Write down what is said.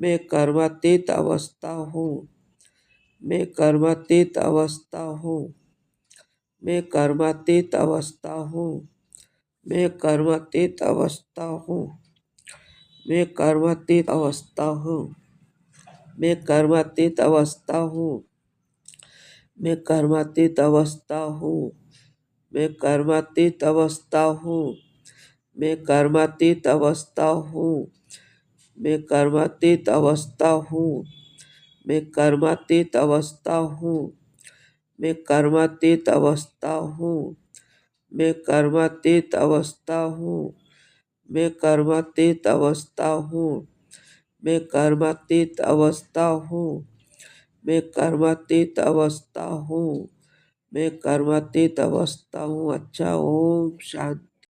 मैं कर्मातीत अवस्था हूँ। मैं कर्मातीत अवस्था हूँ। मैं कर्मातीत अवस्था हूँ। मैं कर्मातीत अवस्था हूँ। मैं कर्मातीत अवस्था हूँ। मैं कर्मातीत अवस्था हूँ। मैं कर्मातीत अवस्था हूँ। मैं कर्मातीत अवस्था हूँ। मैं कर्मातीत अवस्था हूँ। मैं कर्मातीत अवस्था हूँ। मैं कर्मातीत अवस्था हूँ। मैं कर्मातीत अवस्था हूँ। मैं कर्मातीत अवस्था हूँ। मैं कर्मातीत अवस्था हूँ। मैं कर्मातीत अवस्था हूँ। मैं कर्मातीत अवस्था हूँ। मैं कर्मातीत अवस्था हूँ। अच्छा, ओम शांति।